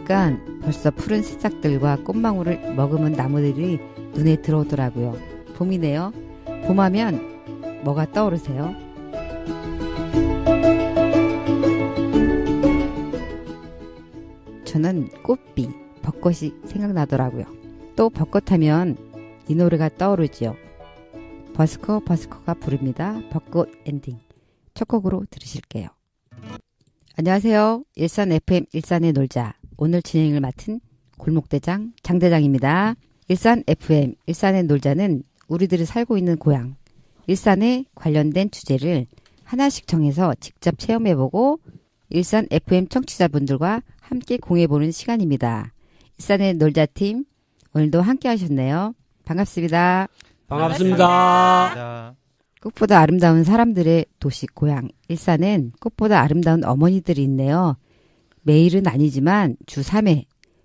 보니까 벌써 푸른 새싹들과 꽃망울을 머금은 나무들이 눈에 들어오더라고요. 봄이네요. 봄하면 뭐가 떠오르세요? 저는 꽃비, 벚꽃이 생각나더라고요. 또 벚꽃하면 이 노래가 떠오르지요. 버스커가 부릅니다. 벚꽃 엔딩. 첫 곡으로 들으실게요. 안녕하세요. 일산 FM 일산에 놀자. 오늘 진행을 맡은 골목대장 장대장입니다. 일산 FM 일산에 놀자는 우리들이 살고 있는 고향 일산에 관련된 주제를 하나씩 정해서 직접 체험해보고 일산 FM 청취자분들과 함께 공유해보는 시간입니다. 일산에 놀자팀 오늘도 함께 하셨네요. 반갑습니다. 반갑습니다. 꽃보다 아름다운 사람들의 도시 고향 일산엔 꽃보다 아름다운 어머니들이 있네요. 매일은 아니지만 주 3회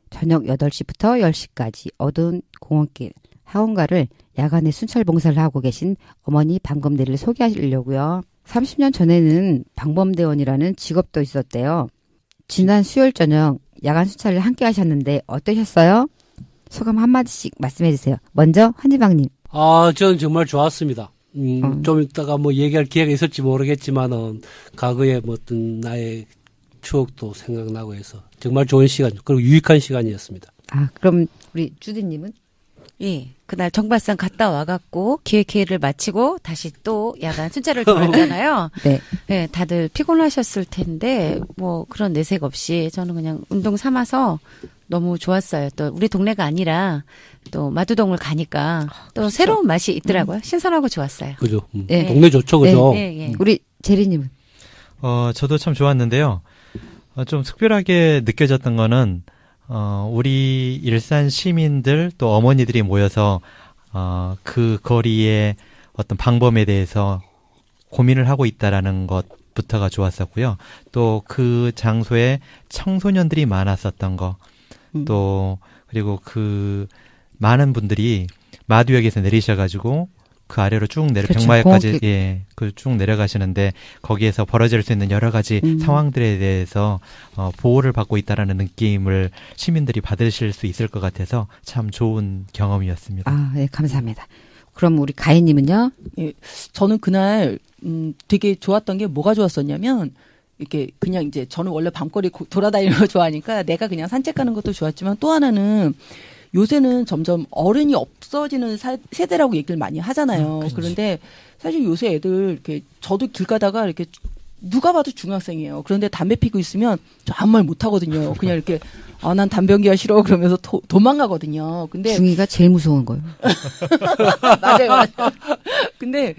저녁 8시부터 10시까지 어두운 공원길 학원가를 야간에 순찰 봉사를 하고 계신 어머니 방범대를 소개하려고요. 30년 전에는 방범대원이라는 직업도 있었대요. 지난 수요일 저녁 야간 순찰을 함께 하셨는데 어떠셨어요? 소감 한마디씩 말씀해 주세요. 먼저 한지방님. 저는 정말 좋았습니다. 좀 이따가 뭐 얘기할 기회가 있을지 모르겠지만은 과거의 뭐 어떤 나의 추억도 생각나고 해서 정말 좋은 시간 그리고 유익한 시간이었습니다. 그럼 우리 주디님은? 예, 그날 정발산 갔다 와갖고 기획회의를 마치고 다시 또 야간 순찰을 돌았잖아요. 네. 네, 다들 피곤하셨을 텐데 뭐 그런 내색 없이 저는 그냥 운동 삼아서 너무 좋았어요. 또 우리 동네가 아니라 또 마두동을 가니까 또 그렇죠. 새로운 맛이 있더라고요. 신선하고 좋았어요. 그죠? 네. 동네 좋죠, 그죠? 네. 우리 제리님은? 저도 참 좋았는데요. 좀 특별하게 느껴졌던 거는 우리 일산 시민들 또 어머니들이 모여서 그 거리의 어떤 방범에 대해서 고민을 하고 있다라는 것부터가 좋았었고요. 또 그 장소에 청소년들이 많았었던 거, 또 그리고 그 많은 분들이 마두역에서 내리셔가지고 그 아래로 쭉 그렇죠. 병마역까지 쭉 내려가시는데 거기에서 벌어질 수 있는 여러 가지 상황들에 대해서 보호를 받고 있다라는 느낌을 시민들이 받으실 수 있을 것 같아서 참 좋은 경험이었습니다. 네, 감사합니다. 그럼 우리 가인님은요? 예, 저는 그날 되게 좋았던 게 뭐가 좋았었냐면 이렇게 그냥 이제 저는 원래 밤거리 돌아다니는 거 좋아하니까 내가 그냥 산책 가는 것도 좋았지만 또 하나는 요새는 점점 어른이 없어지는 세대라고 얘기를 많이 하잖아요. 그런데 사실 요새 애들 이렇게 저도 길 가다가 이렇게 누가 봐도 중학생이에요. 그런데 담배 피고 있으면 저 아무 말 못 하거든요. 그냥 이렇게 난 담배 연기가 싫어 그러면서 도망가거든요. 근데 중이가 제일 무서운 거예요. 맞아요. 근데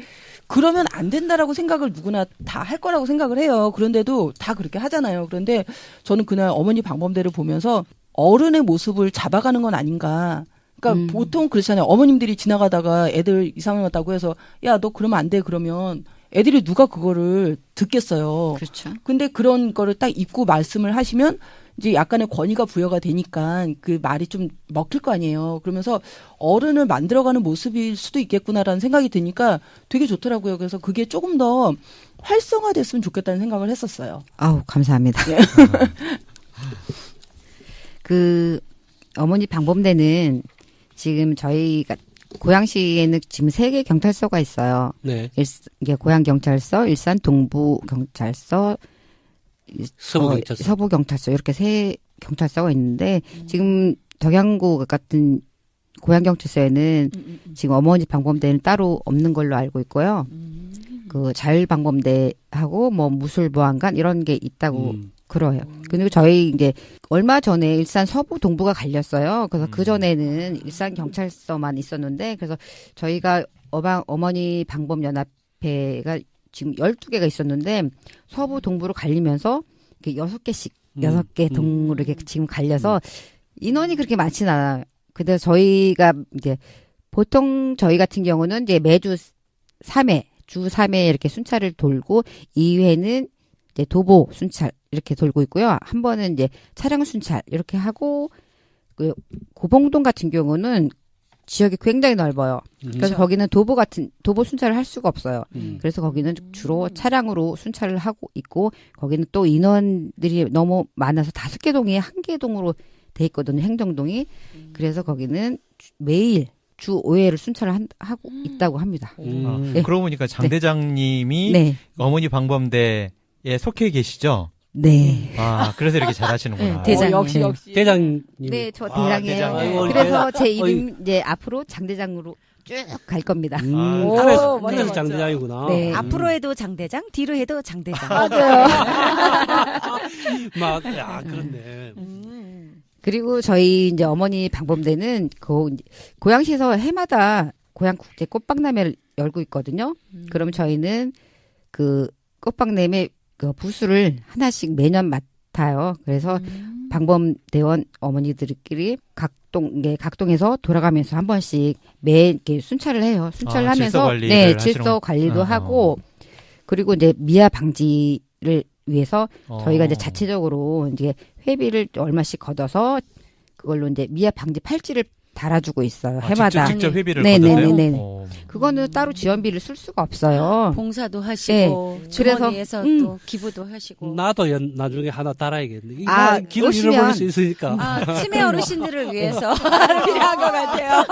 그러면 안 된다라고 생각을 누구나 다 할 거라고 생각을 해요. 그런데도 다 그렇게 하잖아요. 그런데 저는 그날 어머니 방범대를 보면서 어른의 모습을 잡아가는 건 아닌가. 그러니까 보통 그렇잖아요. 어머님들이 지나가다가 애들 이상하다고 해서 야, 너 그러면 안 돼. 그러면 애들이 누가 그거를 듣겠어요. 그렇죠. 근데 그런 거를 딱 입고 말씀을 하시면 이제 약간의 권위가 부여가 되니까 그 말이 좀 먹힐 거 아니에요. 그러면서 어른을 만들어가는 모습일 수도 있겠구나라는 생각이 드니까 되게 좋더라고요. 그래서 그게 조금 더 활성화됐으면 좋겠다는 생각을 했었어요. 감사합니다. 네. 그 어머니 방범대는 지금 저희가 고양시에는 지금 3개 경찰서가 있어요. 네. 이게 고양경찰서, 일산 동부경찰서, 서부경찰서. 서부경찰서 이렇게 3 경찰서가 있는데 지금 덕양구 같은 고양경찰서에는 지금 어머니 방범대는 따로 없는 걸로 알고 있고요. 그 자율방범대하고 뭐 무술보안관 이런 게 있다고 그래요. 그리고 저희 이제 얼마 전에 일산 서부 동부가 갈렸어요. 그래서 그 전에는 일산 경찰서만 있었는데 그래서 저희가 어머니 방범 연합회가 지금 12개가 있었는데 서부 동부로 갈리면서 이렇게 6개씩 6개 동으로 이렇게 지금 갈려서 인원이 그렇게 많지는 않아요. 근데 저희가 이제 보통 저희 같은 경우는 이제 매주 3회, 주 3회 이렇게 순찰을 돌고 2회는 이제 도보 순찰 이렇게 돌고 있고요. 한 번은 이제 차량 순찰 이렇게 하고 그 고봉동 같은 경우는 지역이 굉장히 넓어요. 그래서 그렇죠. 거기는 도보 순찰을 할 수가 없어요. 그래서 거기는 주로 차량으로 순찰을 하고 있고 거기는 또 인원들이 너무 많아서 5개 동이 1개 동으로 돼 있거든요. 행정동이. 그래서 거기는 매일 주 5회를 순찰을 하고 있다고 합니다. 네. 그러고 보니까 장대장님이 네. 어머니 방범대에 속해 계시죠? 네. 아, 그래서 이렇게 잘하시는구나. 네, 대장. 역시 네. 역시. 대장님. 네, 저 아, 대장이에요. 대장. 아이고, 그래서 제 이름 이제 앞으로 장대장으로 쭉 갈 겁니다. 오, 그래서 맞죠. 장대장이구나. 네. 앞으로 해도 장대장, 뒤로 해도 장대장. 그렇네. 그리고 저희 이제 어머니 방범대는 그 고양시에서 해마다 고양 국제 꽃박람회를 열고 있거든요. 그럼 저희는 그 꽃박람회 그 부스를 하나씩 매년 맡아요. 그래서 방범대원 어머니들끼리 각동에서 돌아가면서 한 번씩 매 이렇게 순찰을 해요. 순찰을 하면서 질서 관리를 네, 하시는- 질서 관리도 하고 그리고 이제 미아 방지를 위해서 저희가 이제 자체적으로 이제 회비를 얼마씩 걷어서 그걸로 이제 미아 방지 팔찌를 달아주고 있어요. 해마다. 직접 회비를 네네네네. 걷으세요? 그거는 따로 지원비를 쓸 수가 없어요. 봉사도 하시고 네. 주머니에서 그래서, 또 기부도 하시고. 나도 나중에 하나 따라야겠네. 이거 아, 길을 오시면- 잃어버릴 수 있으니까. 치매 어르신들을 위해서 필요한 것 같아요.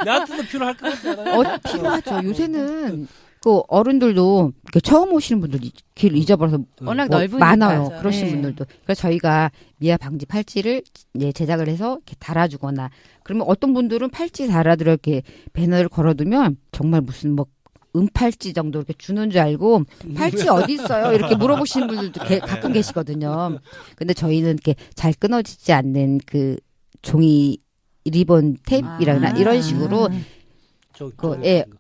나한테도 필요할 것 같지 않아요? 필요하죠. 요새는 그 어른들도 이렇게 처음 오시는 분들이 길 잊어버려서 워낙 뭐 넓으니까. 많아요. 맞아요. 그러신 네. 분들도. 그래서 저희가 미아 방지 팔찌를 이제 제작을 해서 이렇게 달아주거나 그러면 어떤 분들은 팔찌 달아드려 이렇게 배너를 걸어두면 정말 무슨 뭐 은팔찌 정도 이렇게 주는 줄 알고 팔찌 어디 있어요? 이렇게 물어보시는 분들도 가끔 계시거든요. 근데 저희는 이렇게 잘 끊어지지 않는 그 종이 리본 테이프이라나 이런 식으로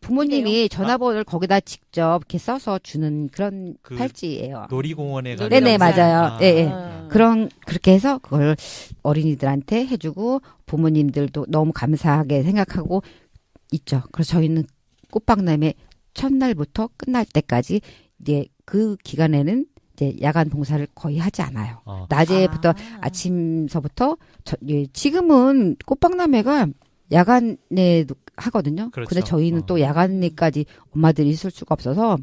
부모님이 전화번호를 거기다 직접 이렇게 써서 주는 그런 그 팔찌예요. 놀이공원에 가는 네네 영상. 맞아요. 예, 예. 아. 그렇게 해서 그걸 어린이들한테 해주고 부모님들도 너무 감사하게 생각하고 있죠. 그래서 저희는 꽃박람회 첫날부터 끝날 때까지 이제 그 기간에는 이제 야간 봉사를 거의 하지 않아요. 낮에부터 아침서부터 지금은 꽃박람회가 야간에도 하거든요. 그렇죠. 근데 저희는 또 야간에까지 엄마들이 있을 수가 없어서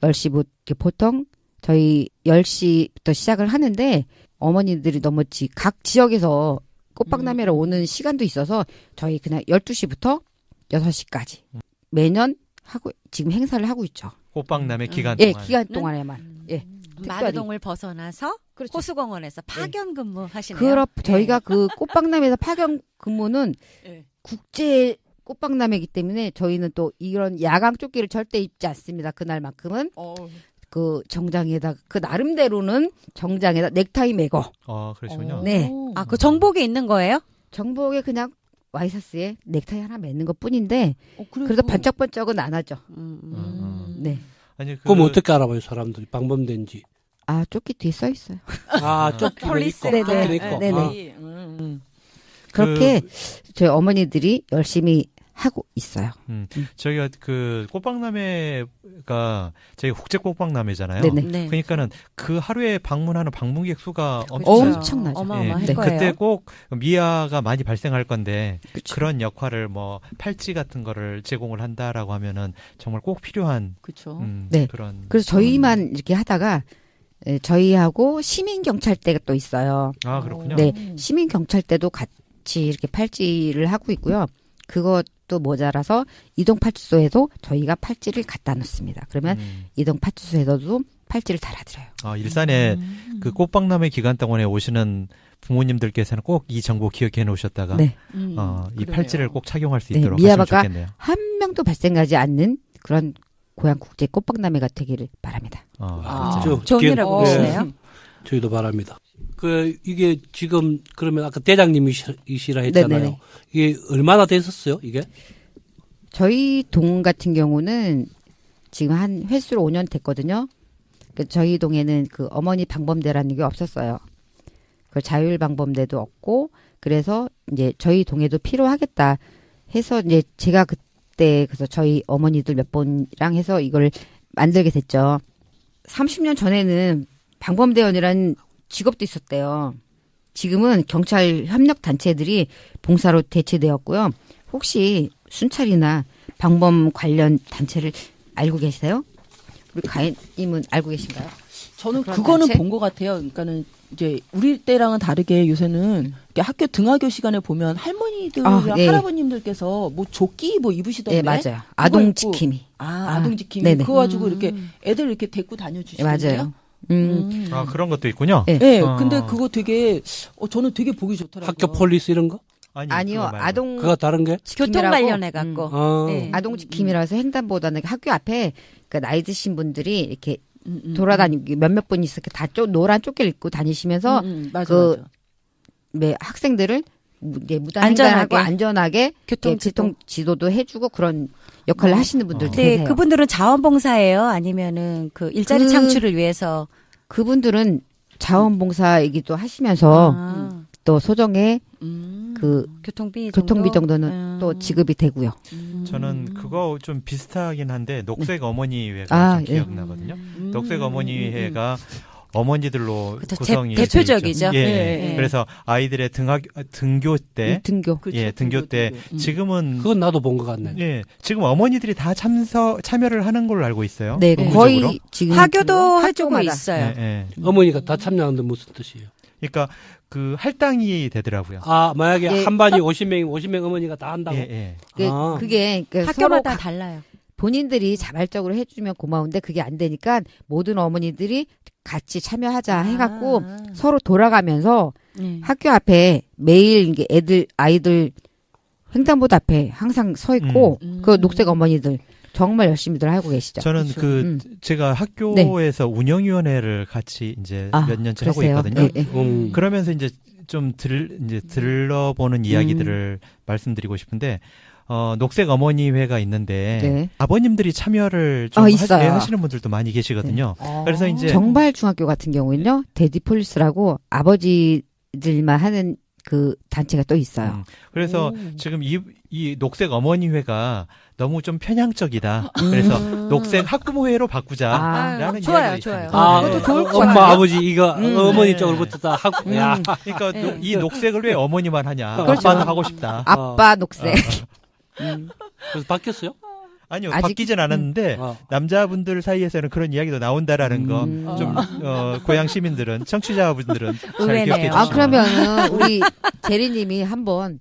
10시부터 보통 저희 10시부터 시작을 하는데 어머니들이 너무 각 지역에서 꽃박람회로 오는 시간도 있어서 저희 그냥 12시부터 6시까지 매년 하고 지금 행사를 하고 있죠. 꽃박람회 기간 예, 동안. 기간 동안에만. 예. 특별히. 마두동을 벗어나서 그렇죠. 호수공원에서 파견 근무하시네요. 저희가 그 꽃박람회에서 파견 근무는 예. 국제 꽃박람회이기 때문에 저희는 또 이런 야광 조끼를 절대 입지 않습니다. 그날만큼은 그 정장에다 그 나름대로는 정장에다 넥타이 매고 그러시군요. 네. 그 정복이 있는 거예요? 정복에 그냥 와이셔츠에 넥타이 하나 매는 것 뿐인데 그래도 번쩍번쩍은 안 하죠. 네. 아니 그럼 어떻게 알아봐요, 사람들이 방범된지? 조끼 뒤에 써 있어요. 조끼를 폴리스. 입고, 네네. 조끼를 입고. 네네. 그렇게 저희 어머니들이 열심히 하고 있어요. 저희가 그 꽃박람회가 저희 국제 꽃박람회잖아요. 네네. 네. 그러니까는 그 하루에 방문하는 방문객 수가 엄청나죠. 어마어마할 예, 거예요. 그때 꼭 미아가 많이 발생할 건데 그쵸. 그런 역할을 뭐 팔찌 같은 거를 제공을 한다라고 하면은 정말 꼭 필요한 그렇죠. 네. 그런. 그래서 저희만 이렇게 하다가 저희하고 시민 경찰대가 또 있어요. 그렇군요. 네, 시민 경찰대도 같이 이렇게 팔찌를 하고 있고요. 그것도 모자라서 이동파출소에도 저희가 팔찌를 갖다 놓습니다. 그러면 이동파출소에서도 팔찌를 달아드려요. 일산에 그 꽃박람회 기간 동안에 오시는 부모님들께서는 꼭 이 정보 기억해 놓으셨다가 네. 이 팔찌를 꼭 착용할 수 네, 있도록 하시면 미아바가 좋겠네요. 한 명도 발생하지 않는 그런 고향 국제 꽃박람회가 되기를 바랍니다. 그렇죠. 좋은 일 하고 네. 계시네요. 저희도 바랍니다. 이게 지금 그러면 아까 대장님이시라 했잖아요. 네네네. 이게 얼마나 됐었어요, 이게? 저희 동 같은 경우는 지금 한 횟수로 5년 됐거든요. 저희 동에는 그 어머니 방범대라는 게 없었어요. 그 자율 방범대도 없고 그래서 이제 저희 동에도 필요하겠다 해서 이제 제가 그때 그래서 저희 어머니들 몇 번이랑 해서 이걸 만들게 됐죠. 30년 전에는 방범대원이라는 직업도 있었대요. 지금은 경찰 협력 단체들이 봉사로 대체되었고요. 혹시 순찰이나 방범 관련 단체를 알고 계세요? 우리 가인님은 알고 계신가요? 저는 그런 그거는 단체? 본 것 같아요. 그러니까는 이제 우리 때랑은 다르게 요새는 이렇게 학교 등하교 시간에 보면 할머니들이랑 예. 할아버님들께서 뭐 조끼 뭐 입으시던데. 네, 맞아요. 아동 입고. 지킴이. 아동 지킴이. 네네. 그거 가지고 이렇게 애들 이렇게 데리고 네, 다녀주시던데요. 맞아요. 아, 그런 것도 있군요. 네. 네, 어. 근데 그거 되게 저는 되게 보기 좋더라고요. 학교 폴리스 이런 거? 아니요, 그거 말고. 아동 그거 다른 게? 교통 지킴이라고, 관련해 갖고. 아. 네. 아동 지킴이라서 횡단보도는 학교 앞에 그 나이 드신 분들이 이렇게 돌아다니고 몇몇 분이 이렇게 다 노란 조끼를 입고 다니시면서 맞아, 그 맞아. 학생들을 이제 무단 안전하게. 횡단하고 안전하게 교통 교통 지도도 해주고 그런 역할을 하시는 분들 네, 계세요. 그분들은 자원봉사예요? 아니면은 그 일자리 그- 창출을 위해서? 그분들은 자원봉사이기도 하시면서 아, 또 소정의 그 교통비 교통비 정도? 정도는 또 지급이 되고요. 저는 그거 좀 비슷하긴 한데 녹색 어머니회가 아, 좀 예. 기억나거든요. 녹색 어머니회가 어머니들로 그쵸, 구성이 대표적이죠. 돼 있죠. 예, 예, 예. 그래서 아이들의 등교 때 등교. 그쵸, 예, 등교 때 등교. 지금은 나도 본 것 같네. 예, 지금 어머니들이 다 참여를 하는 걸로 알고 있어요. 네, 전국적으로. 거의 지금 화교도 해주고 학교마다. 있어요. 예, 예. 어머니가 다 참여하는데 무슨 뜻이에요? 그러니까 그 할당이 되더라고요. 아, 만약에 네. 한 반이 50명 어머니가 다 한다고? 예, 예. 그게 서로 학교마다 달라요. 본인들이 자발적으로 해주면 고마운데 그게 안 되니까 모든 어머니들이 같이 참여하자 해갖고 서로 돌아가면서 네. 학교 앞에 매일 이게 아이들 횡단보도 앞에 항상 서 있고 그 녹색 어머니들 정말 열심히들 하고 계시죠. 저는 제가 학교에서 운영위원회를 같이 이제 몇 년째 하고 그러세요? 있거든요. 예, 예. 그러면서 이제 좀 들러보는 이야기들을 말씀드리고 싶은데, 녹색 어머니회가 있는데, 네. 아버님들이 참여를 좀 있어요. 하시는 분들도 많이 계시거든요. 그래서 이제, 정발중학교 같은 경우에는요, 데디폴리스라고 아버지들만 하는 그 단체가 또 있어요. 그래서 지금 이 녹색 어머니회가 너무 좀 편향적이다. 그래서 녹색 학부모회로 바꾸자라는 좋아요, 이야기가 좋아요. 있습니다. 아, 그것도 좋을 것 엄마, 같아요. 아버지, 이거 어머니 네. 쪽으로부터 다 하고, 야. 그러니까 이 녹색을 왜 어머니만 하냐? 그렇죠. 아빠는 하고 싶다. 아빠 녹색. 그래서 바뀌었어요? 아니요, 아직- 바뀌진 않았는데 남자분들 사이에서는 그런 이야기도 나온다라는 거 좀 고향 시민들은 청취자분들은 잘 의외네요. 기억해 아, 주시면. 그러면은 우리 제리님이 한번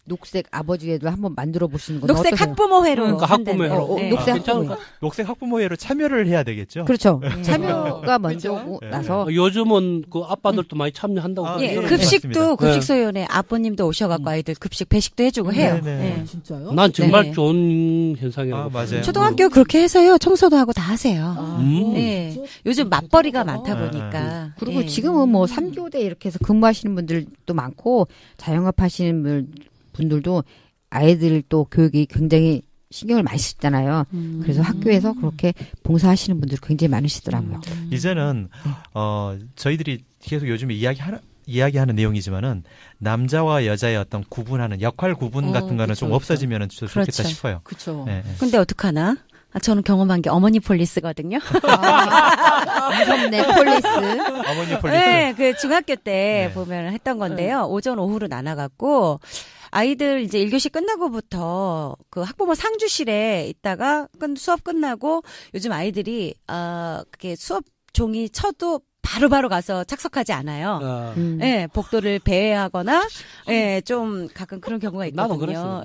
녹색 아버지회도 한번 만들어 보시는 건 녹색 어떠세요? 학부모회로. 그러니까 한다네요. 학부모회로. 네. 녹색 괜찮을 학부모회. 녹색 학부모회로 참여를 해야 되겠죠. 그렇죠. 네. 참여가 먼저 오고 네. 나서 요즘은 그 아빠들도 많이 참여한다고. 아, 예, 네, 급식도 맞습니다. 급식소위원회 아버님도 오셔갖고 아이들 급식 배식도 해주고 해요. 네, 네. 네. 진짜요? 난 정말 네. 좋은 현상이라고. 아, 맞아요. 봐요. 초등학교 그렇게 해서요 청소도 하고 다 하세요. 음. 예. 요즘 맞벌이가 많다 보니까. 그리고 예. 지금은 뭐 3교대 이렇게 해서 근무하시는 분들도 많고 자영업 하시는 분들도 아이들 또 교육이 굉장히 신경을 많이 쓰잖아요. 그래서 학교에서 그렇게 봉사하시는 분들이 굉장히 많으시더라고요. 이제는 저희들이 계속 요즘에 이야기하는 내용이지만은 남자와 여자의 어떤 구분하는 역할 구분 같은 거는 좀 그쵸. 없어지면 좋겠다 그렇죠. 싶어요. 그렇죠. 네, 네. 근데 어떡하나? 저는 경험한 게 어머니 폴리스거든요. 무섭네, 폴리스. 어머니 폴리스. 네, 그 중학교 때 네. 보면 했던 건데요. 오전 오후로 나눠갖고 아이들 이제 1교시 끝나고부터 그 학부모 상주실에 있다가 수업 끝나고 요즘 아이들이 그게 수업 종이 쳐도 바로바로 가서 착석하지 않아요. 어. 예, 복도를 배회하거나, 예, 좀 가끔 그런 경우가 나도 있거든요.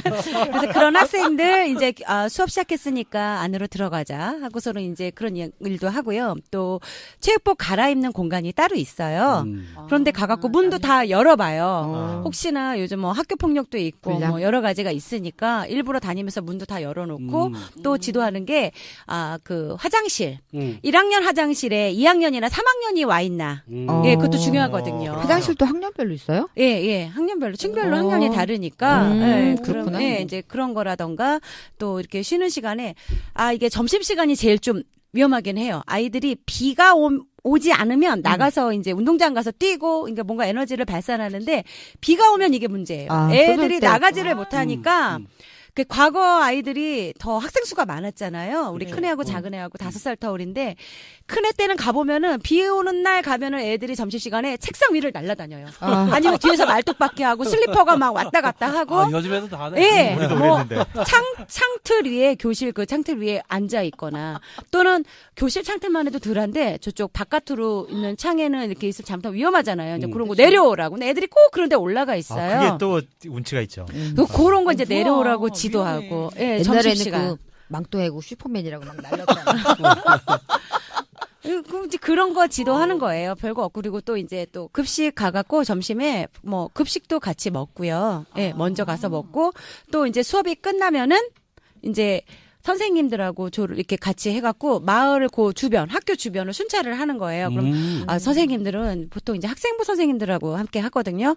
그래서 그런 학생들 이제 수업 시작했으니까 안으로 들어가자 하고서는 이제 그런 일도 하고요. 또 체육복 갈아입는 공간이 따로 있어요. 그런데 가갖고 문도 다 열어봐요. 혹시나 요즘 뭐 학교 폭력도 있고 불량? 뭐 여러 가지가 있으니까 일부러 다니면서 문도 다 열어놓고 또 지도하는 게 그 화장실 1학년 화장실에 2학년이나 3학년이 와 있나? 예, 그것도 중요하거든요. 화장실도 학년별로 있어요? 예, 학년별로, 층별로 학년이 다르니까, 예, 그렇구나. 예, 이제 그런 거라던가, 또 이렇게 쉬는 시간에, 이게 점심시간이 제일 좀 위험하긴 해요. 아이들이 비가 오지 않으면 나가서 이제 운동장 가서 뛰고, 그러니까 뭔가 에너지를 발산하는데, 비가 오면 이게 문제예요. 아, 애들이 쏟을 때. 나가지를 못하니까, 그 과거 아이들이 더 학생 수가 많았잖아요. 우리 큰애하고 작은애하고 5살 터울인데 큰애 때는 가보면은 비 오는 날 가면은 애들이 점심시간에 책상 위를 날아다녀요. 아니면 뒤에서 말뚝박기 하고 슬리퍼가 막 왔다 갔다 하고. 아, 요즘에도 다 하네. 예, 우리도 뭐 그랬는데. 창틀 위에 교실 그 창틀 위에 앉아 있거나 또는 교실 창틀만 해도 덜한데 저쪽 바깥으로 있는 창에는 이렇게 있으면 잘못하면 위험하잖아요. 이제 그런 거 내려오라고. 근데 애들이 꼭 그런 데 올라가 있어요. 그게 또 운치가 있죠. 그런 거 이제 좋아. 내려오라고 지도하고. 예, 점심시간. 옛날에는 그 망토해고 슈퍼맨이라고 막 날렸잖아. 그럼 이제 그런 거 지도하는 거예요. 별거 없고. 그리고 또 이제 또 급식 가갖고 점심에 뭐 급식도 같이 먹고요. 예, 먼저 가서 먹고 또 이제 수업이 끝나면은 이제 선생님들하고 이렇게 같이 해갖고 마을 그 주변, 학교 주변을 순찰을 하는 거예요. 그럼 선생님들은 보통 이제 학생부 선생님들하고 함께 하거든요.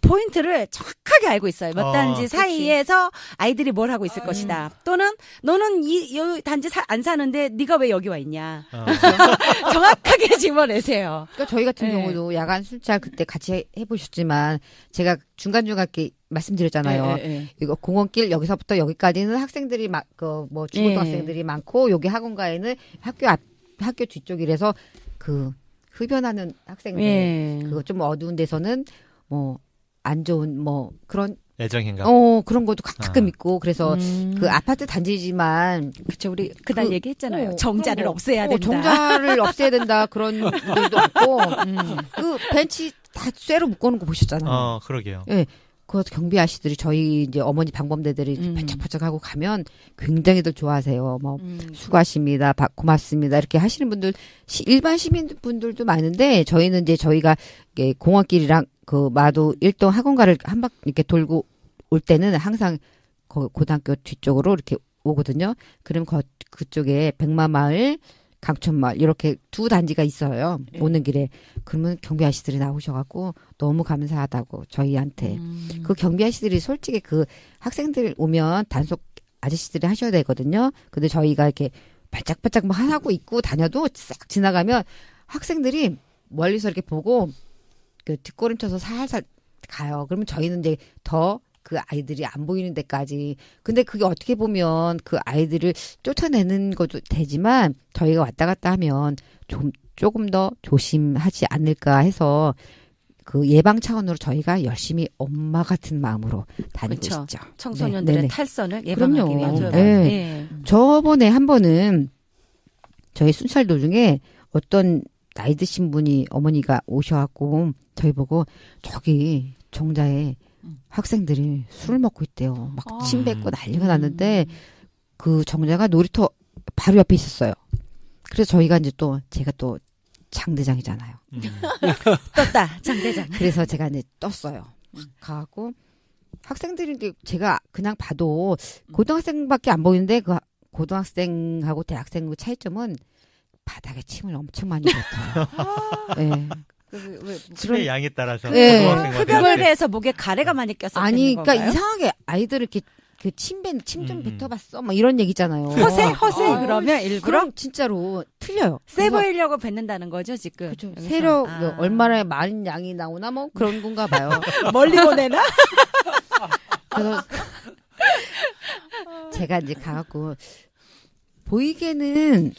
포인트를 정확하게 알고 있어요. 몇 단지 사이에서 아이들이 뭘 하고 있을 것이다. 또는 너는 이 단지 안 사는데 네가 왜 여기 와 있냐. 정확하게 집어내세요. 그러니까 저희 같은 경우도 야간 순찰 그때 같이 해보셨지만 제가 중간중간 이렇게 말씀드렸잖아요. 이거 공원길 여기서부터 여기까지는 학생들이 뭐 중고등학생들이 많고 여기 학원가에는 학교 뒤쪽이라서 그 흡연하는 학생들 그거 좀 어두운 데서는 뭐 안 좋은 뭐 그런 애정인가? 그런 것도 가끔 있고 그래서 그 아파트 단지지만 그렇죠. 우리 그날 얘기했잖아요. 정자를 없애야 된다. 정자를 없애야 된다 그런 분들도 있고 그 벤치 다 쇠로 묶어놓은 거 보셨잖아요. 그러게요. 예. 그 경비 아저씨들이 저희 이제 어머니 방범대들이 바짝바짝하고 가면 굉장히들 좋아하세요. 뭐 수고하십니다, 고맙습니다 이렇게 하시는 분들 일반 시민분들도 많은데 저희는 이제 저희가 공원길이랑 그 마도 1동 학원가를 한 바퀴 이렇게 돌고 올 때는 항상 고등학교 뒤쪽으로 이렇게 오거든요. 그럼 그쪽에 백마마을 강촌마을 이렇게 두 단지가 있어요. 오는 길에. 그러면 경비 아저씨들이 나오셔갖고 너무 감사하다고 저희한테. 그 경비 아저씨들이 솔직히 그 학생들 오면 단속 아저씨들이 하셔야 되거든요. 근데 저희가 이렇게 바짝바짝 막 하고 있고 다녀도 싹 지나가면 학생들이 멀리서 이렇게 보고 그 뒷걸음쳐서 살살 가요. 그러면 저희는 이제 더 그 아이들이 안 보이는 데까지. 근데 그게 어떻게 보면 그 아이들을 쫓아내는 것도 되지만 저희가 왔다 갔다 하면 조금 더 조심하지 않을까 해서 그 예방 차원으로 저희가 열심히 엄마 같은 마음으로 다니고 그렇죠. 있죠. 청소년들의 네. 탈선을 예방하기 위해서. 네. 저번에 한 번은 저희 순찰 도중에 어떤 나이 드신 분이 어머니가 오셔갖고 저희 보고 저기 정자에 학생들이 술을 먹고 있대요. 막 침 뱉고 난리가 났는데 그 정자가 놀이터 바로 옆에 있었어요. 그래서 저희가 이제 제가 또 장대장이잖아요. 떴다 장대장. 그래서 제가 이제 떴어요. 가갖고 학생들이 제가 그냥 봐도 고등학생밖에 안 보이는데 그 고등학생하고 대학생의 차이점은 바닥에 침을 엄청 많이 뱉어요. 네. 침의 양에 따라서 네. 흡연을 해서 목에 가래가 많이 껴서 아니, 건가요? 그러니까 이상하게 아이들 이렇게 그 침 좀 뱉어봤어, 뭐 이런 얘기잖아요. 허세 그러면 일부러 그럼 진짜로 틀려요. 세 보이려고 뱉는다는 거죠 지금. 그렇죠. 여기서. 세력 얼마나 많은 양이 나오나 뭐 그런 건가 봐요. 멀리 보내나? 그래서 제가 이제 가갖고 보이게는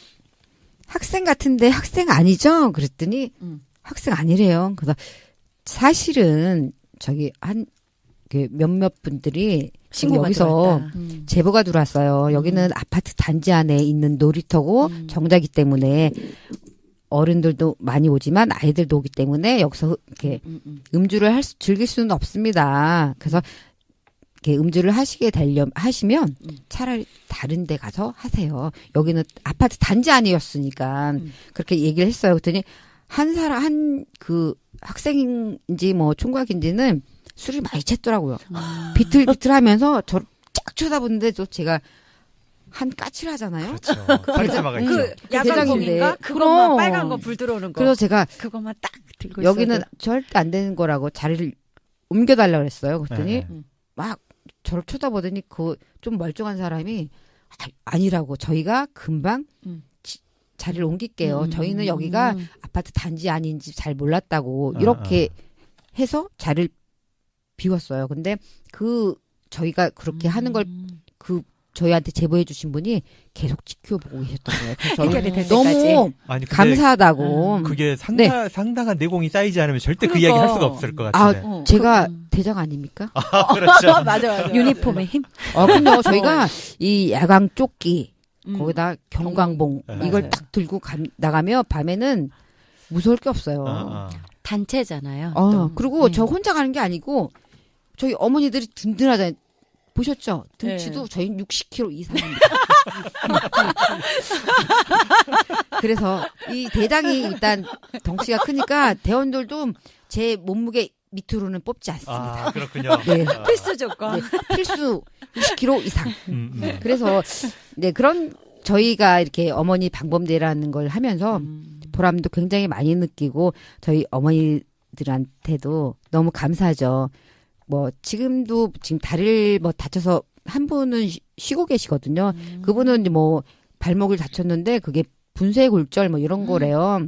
학생 같은데 학생 아니죠? 그랬더니 학생 아니래요. 그래서 사실은 저기 몇몇 분들이 지금 여기서 제보가 들어왔어요. 여기는 아파트 단지 안에 있는 놀이터고 정자기 때문에 어른들도 많이 오지만 아이들도 오기 때문에 여기서 이렇게 음주를 즐길 수는 없습니다. 그래서 이렇게 음주를 하시면 차라리 다른 데 가서 하세요. 여기는 아파트 단지 안이었으니까 그렇게 얘기를 했어요. 그랬더니 그 학생인지 뭐 총각인지는 술을 많이 챘더라고요. 비틀비틀하면서 저를 쫙 쳐다보는데 또 제가 한 까칠하잖아요. 그렇죠. 카리스마가 있죠. 그 야간봉인가? 그것만 빨간 거 불 들어오는 거. 그래서 제가 그것만 딱 들고 여기는 있어도. 절대 안 되는 거라고 자리를 옮겨달라고 그랬어요. 그랬더니 막 저를 쳐다보더니 그 좀 멀쩡한 사람이 아니라고 저희가 금방 자리를 옮길게요. 저희는 여기가 아파트 단지 아닌지 잘 몰랐다고 이렇게 해서 자리를 비웠어요. 근데 저희가 그렇게 하는 걸 저희한테 제보해 주신 분이 계속 지켜보고 계셨던 거예요. 그래서 해결이 될 저는 때까지. 너무 아니, 근데 감사하다고. 그게 네. 상당한 내공이 쌓이지 않으면 절대 그 그러니까. 이야기 할 수가 없을 것 아, 같은데. 제가 대장 아닙니까? 그렇죠. 맞아. 유니폼의 힘. 그럼요. 저희가 이 야광 조끼, 거기다 경광. 경광봉, 이걸 맞아요. 딱 들고 나가면 밤에는 무서울 게 없어요. 단체잖아요. 그리고 네. 저 혼자 가는 게 아니고, 저희 어머니들이 든든하잖아요. 보셨죠? 등치도 저희는 60kg 이상입니다. 그래서 이 대장이 일단 덩치가 크니까 대원들도 제 몸무게 밑으로는 뽑지 않습니다. 아, 그렇군요. 네. 필수 조건. 필수 60kg 이상. 그래서 네 그런 저희가 이렇게 어머니 방범대라는 걸 하면서 보람도 굉장히 많이 느끼고 저희 어머니들한테도 너무 감사하죠. 뭐 지금도 지금 다리를 뭐 다쳐서 한 분은 쉬고 계시거든요. 그분은 이제 뭐 발목을 다쳤는데 그게 분쇄골절 뭐 이런 거래요.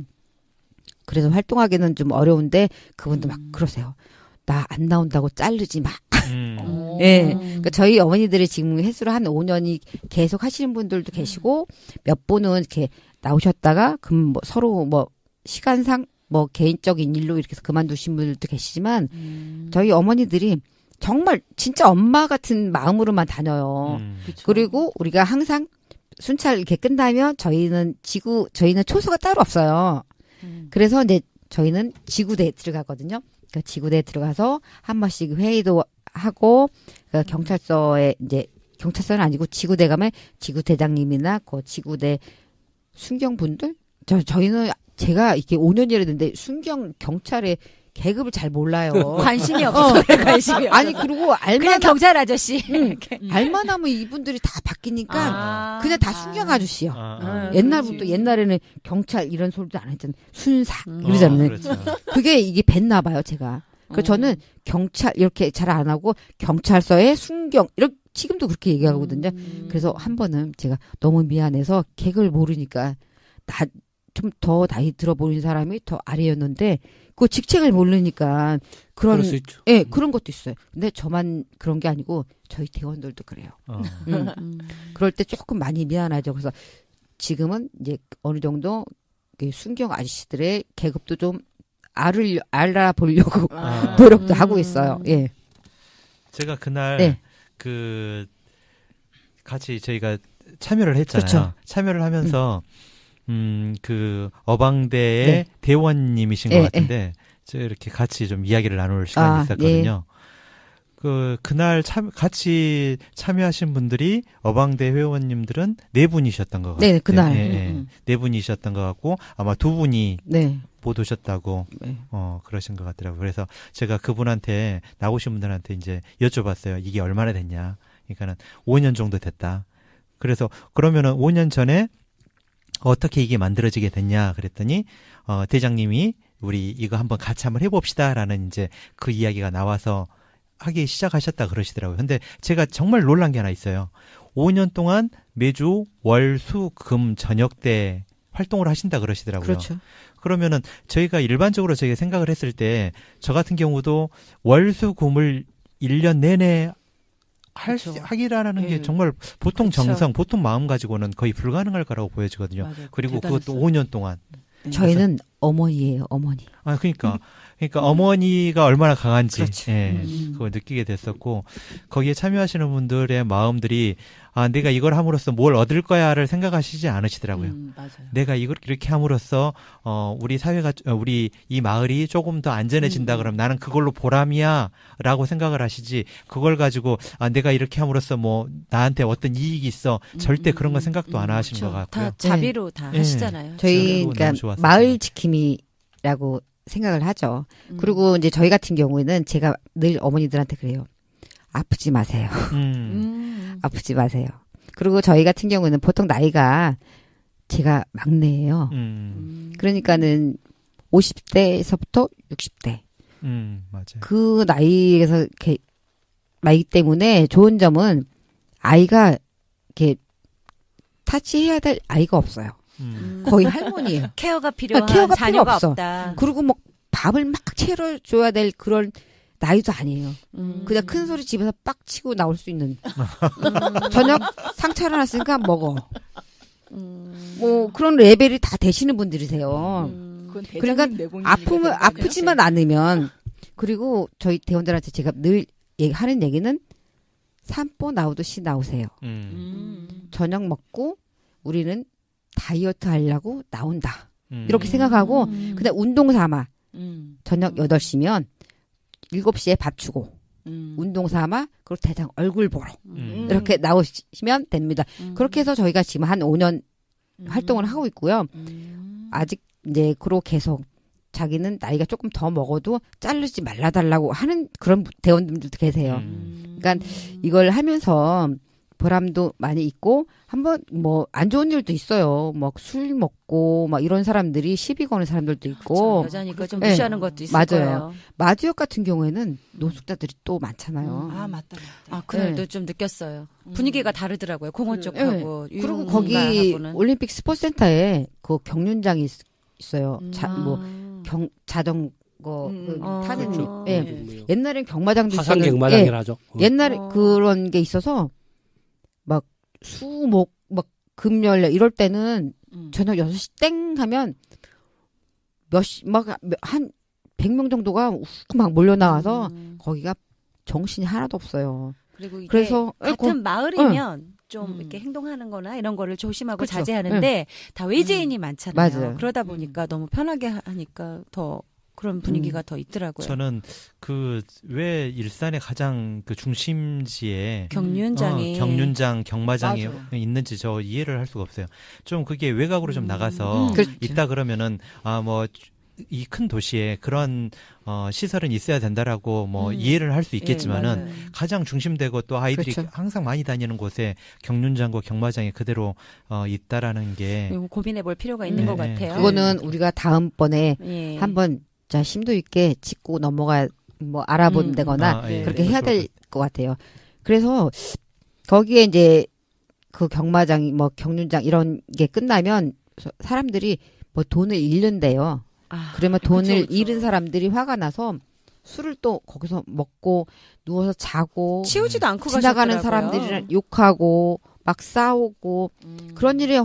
그래서 활동하기는 좀 어려운데 그분도 막 그러세요. 나 안 나온다고 자르지 마. 예. 그러니까 저희 어머니들이 지금 횟수로 한 5년이 계속 하시는 분들도 계시고 몇 분은 이렇게 나오셨다가 뭐 서로 뭐 시간상 뭐 개인적인 일로 이렇게 해서 그만두신 분들도 계시지만 저희 어머니들이 정말 진짜 엄마 같은 마음으로만 다녀요. 그리고 우리가 항상 순찰 이렇게 끝나면 저희는 초소가 따로 없어요. 그래서 이제 저희는 지구대에 들어가거든요. 그 지구대에 들어가서 한 번씩 회의도 하고 그 경찰서에 이제 경찰서는 아니고 지구대 가면 지구대장님이나 그 지구대 순경분들 저희는 제가 이렇게 5년 일했는데 순경 경찰의 계급을 잘 몰라요. 관심이 없어. 관심이 없어. 아니 그리고 그냥 알만 경찰 아저씨. 알만하면 이분들이 다 바뀌니까 그냥 다 순경 아저씨요. 옛날에는 경찰 이런 소리도 안 했잖아요. 순사 이러잖아요. 그렇죠. 그게 이게 뱄나 봐요, 제가. 그 저는 경찰 이렇게 잘 안 하고 경찰서에 순경 이렇게 지금도 그렇게 얘기하거든요. 그래서 한 번은 제가 너무 미안해서 계급을 모르니까 좀 더 나이 들어 보이는 사람이 더 아래였는데 그 직책을 모르니까 그럴 수 있죠. 예, 그런 것도 있어요. 근데 저만 그런 게 아니고 저희 대원들도 그래요. 그럴 때 조금 많이 미안하죠. 그래서 지금은 이제 어느 정도 순경 아저씨들의 계급도 좀 알아보려고 노력도 하고 있어요. 예. 제가 그날 네. 같이 저희가 참여를 했잖아요. 그렇죠. 참여를 하면서 그 어방대의 네. 대원님이신 것 같은데 저 이렇게 같이 좀 이야기를 나눌 시간이 있었거든요. 그날 같이 참여하신 분들이 어방대 회원님들은 4분이셨던 것 같아요. 네, 그날. 네 분이셨던 것 같고 아마 2분이 네. 못 오셨다고 그러신 것 같더라고요. 그래서 제가 그분한테 나오신 분들한테 이제 여쭤봤어요. 이게 얼마나 됐냐. 그러니까는 5년 정도 됐다. 그래서 그러면은 5년 전에 어떻게 이게 만들어지게 됐냐 그랬더니 대장님이 우리 이거 한번 같이 한번 해봅시다라는 이제 그 이야기가 나와서 하기 시작하셨다 그러시더라고요. 근데 제가 정말 놀란 게 하나 있어요. 5년 동안 매주 월, 수, 금, 저녁 때 활동을 하신다 그러시더라고요. 그렇죠. 그러면은 저희가 일반적으로 저희가 생각을 했을 때 저 같은 경우도 월, 수, 금을 1년 내내 하기라는 게 정말 보통 정성, 보통 마음 가지고는 거의 불가능할 거라고 보여지거든요. 맞아요. 그리고 대단했어요. 그것도 5년 동안. 저희는 어머니예요, 어머니. 그러니까 어머니가 얼마나 강한지 그렇죠. 그걸 느끼게 됐었고 거기에 참여하시는 분들의 마음들이 내가 이걸 함으로써 뭘 얻을 거야를 생각하시지 않으시더라고요. 맞아요. 내가 이걸 이렇게 함으로써 우리 사회가 우리 이 마을이 조금 더 안전해진다 그러면 나는 그걸로 보람이야라고 생각을 하시지 그걸 가지고 내가 이렇게 함으로써 뭐 나한테 어떤 이익이 있어 절대 그런 거 생각도 안 하시는 것 같고요. 다 자비로 다 하시잖아요. 저희 너무 그러니까 좋았어요. 마을 지킴이라고 생각을 하죠. 그리고 이제 저희 같은 경우에는 제가 늘 어머니들한테 그래요. 아프지 마세요. 아프지 마세요. 그리고 저희 같은 경우는 보통 나이가 제가 막내예요. 그러니까는 50대에서부터 60대. 맞아요. 그 나이에서 이렇게 나이 때문에 좋은 점은 아이가 이렇게 타치해야 될 아이가 없어요. 거의 할머니예요. 케어가 필요한 케어가 필요 자녀가 없어. 없다. 그리고 뭐 밥을 막 채워줘야 될 그런 나이도 아니에요. 그냥 큰 소리 집에서 빡 치고 나올 수 있는. 저녁 상차려 놨으니까 먹어. 뭐 그런 레벨이 다 되시는 분들이세요. 그러니까 아프지만 않으면 그리고 저희 대원들한테 제가 늘 하는 얘기는 산보 나오듯이 나오세요. 저녁 먹고 우리는 다이어트 하려고 나온다. 이렇게 생각하고 그냥 운동 삼아 저녁 8시면 7시에 밥 주고 운동 삼아 그리고 대장 얼굴 보러 이렇게 나오시면 됩니다. 그렇게 해서 저희가 지금 한 5년 활동을 하고 있고요. 아직 이제 그러고 계속 자기는 나이가 조금 더 먹어도 자르지 말라달라고 하는 그런 대원들도 계세요. 그러니까 이걸 하면서 보람도 많이 있고 한번 뭐 안 좋은 일도 있어요. 뭐 술 먹고 막 이런 사람들이 시비 거는 사람들도 있고 그렇죠. 여자니까 좀 무시하는 것도 있을 맞아요. 거예요. 마주역 같은 경우에는 노숙자들이 또 많잖아요. 아 맞다. 아 그날도 좀 느꼈어요. 분위기가 다르더라고요. 공원 쪽하고 그리고 거기 올림픽 스포츠센터에 그 경륜장이 있어요. 자전거 타는 그렇죠. 예. 옛날엔 경마장도 화산 있었는데 경마장이라 하죠. 옛날에 그런 게 있어서 막 수목 막 금요일 이럴 때는 저녁 6시 땡 하면 한 100명 정도가 훅 막 몰려 나와서 거기가 정신이 하나도 없어요. 그리고 이게 그래서 같은 마을이면 좀 이렇게 행동하는 거나 이런 거를 조심하고 그렇죠. 자제하는데 다 외지인이 많잖아요. 맞아요. 그러다 보니까 너무 편하게 하니까 더 그런 분위기가 더 있더라고요. 저는 그 왜 일산의 가장 그 중심지에 경륜장이 경륜장 경마장이 맞아요. 있는지 저 이해를 할 수가 없어요. 좀 그게 외곽으로 좀 나가서 그렇죠. 있다 그러면은 뭐 이 큰 도시에 그런 시설은 있어야 된다라고 뭐 이해를 할 수 있겠지만은 맞아요. 가장 중심되고 또 아이들이 그렇죠. 항상 많이 다니는 곳에 경륜장과 경마장이 그대로 있다라는 게 이거 고민해 볼 필요가 있는 것 네. 같아요. 그거는 우리가 다음번에 예. 한번 자 심도 있게 짚고 넘어가 뭐 알아본다거나 예, 그렇게 예, 해야 그럴 될 것 같아요. 그래서 거기에 이제 그 경마장이 뭐 경륜장 이런 게 끝나면 사람들이 뭐 돈을 잃는데요. 그러면 돈을 그쵸. 잃은 사람들이 화가 나서 술을 또 거기서 먹고 누워서 자고 치우지도 않고 지나가는 가셨더라고요. 사람들이랑 욕하고 막 싸우고 그런 일이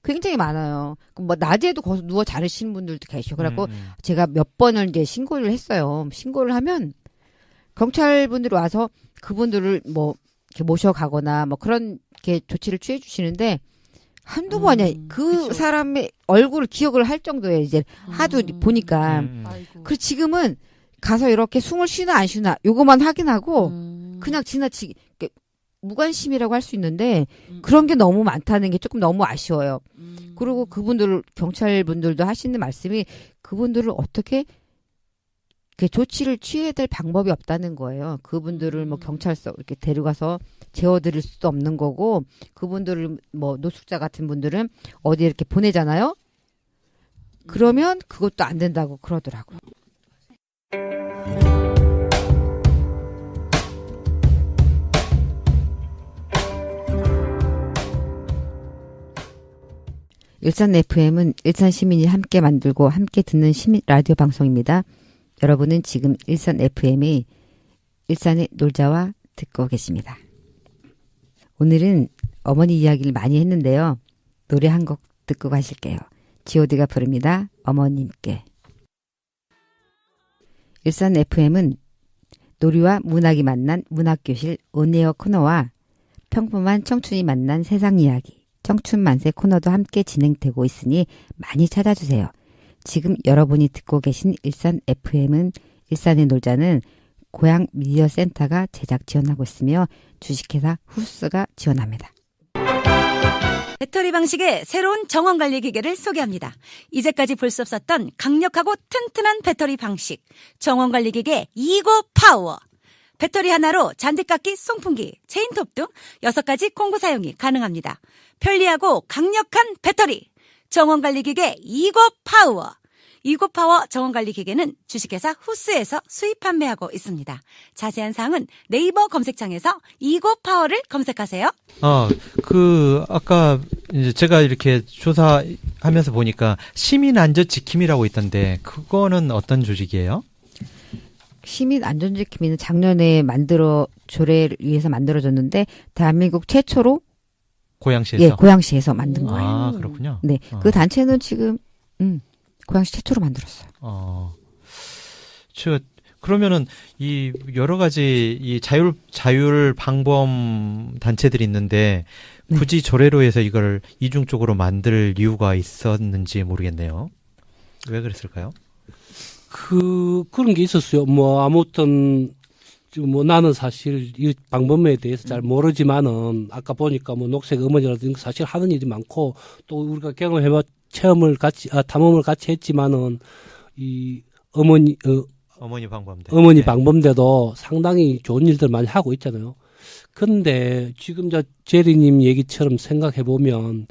굉장히 많아요. 뭐 낮에도 거기서 누워 자르시는 분들도 계시고 그래갖고 제가 몇 번을 이제 신고를 했어요. 신고를 하면 경찰분들이 와서 그분들을 뭐 이렇게 모셔가거나 뭐 그런 게 조치를 취해 주시는데 한두 번이야. 그 사람의 얼굴을 기억을 할 정도에 이제 하도 보니까. 그리고 지금은 가서 이렇게 숨을 쉬나 안 쉬나 요거만 확인하고 그냥 지나치게 무관심이라고 할 수 있는데 그런 게 너무 많다는 게 조금 너무 아쉬워요. 그리고 그분들 경찰분들도 하시는 말씀이 그분들을 어떻게 조치를 취해야 될 방법이 없다는 거예요. 그분들을 뭐 경찰서 이렇게 데려가서 재워드릴 수도 없는 거고 그분들을 뭐 노숙자 같은 분들은 어디 이렇게 보내잖아요. 그러면 그것도 안 된다고 그러더라고요. 일산 FM은 일산 시민이 함께 만들고 함께 듣는 시민 라디오 방송입니다. 여러분은 지금 일산 FM의 일산의 놀자와 듣고 계십니다. 오늘은 어머니 이야기를 많이 했는데요. 노래 한 곡 듣고 가실게요. G.O.D가 부릅니다. 어머님께. 일산 FM은 놀이와 문학이 만난 문학교실 온에어 코너와 평범한 청춘이 만난 세상 이야기 청춘 만세 코너도 함께 진행되고 있으니 많이 찾아주세요. 지금 여러분이 듣고 계신 일산 FM은 일산의 놀자는 고향 미디어 센터가 제작 지원하고 있으며 주식회사 후스가 지원합니다. 배터리 방식의 새로운 정원관리 기계를 소개합니다. 이제까지 볼 수 없었던 강력하고 튼튼한 배터리 방식 정원관리 기계 이고 파워. 배터리 하나로 잔디깎기, 송풍기, 체인톱 등 6가지 공구 사용이 가능합니다. 편리하고 강력한 배터리 정원관리 기계 이고 파워. 이고 파워 정원관리 기계는 주식회사 후스에서 수입 판매하고 있습니다. 자세한 사항은 네이버 검색창에서 이고 파워를 검색하세요. 아까 이제 제가 이렇게 조사하면서 보니까 시민 안전 지킴이라고 있던데 그거는 어떤 조직이에요? 시민 안전지킴이는 작년에 조례를 위해서 만들어졌는데 대한민국 최초로 고양시에서. 고양시에서 만든 거예요. 아, 그렇군요. 네, 그 단체는 지금 고양시 최초로 만들었어요. 그러면은 이 여러 가지 이 자율 방범 단체들이 있는데 네. 굳이 조례로 해서 이걸 이중적으로 만들 이유가 있었는지 모르겠네요. 왜 그랬을까요? 그런 게 있었어요. 뭐, 아무튼, 나는 사실 이 방법에 대해서 잘 모르지만은, 아까 보니까 뭐 녹색 어머니라든지 사실 하는 일이 많고, 또 우리가 탐험을 같이 했지만은, 이 어머니 방범대도 상당히 좋은 일들 많이 하고 있잖아요. 근데 지금 제리님 얘기처럼 생각해보면,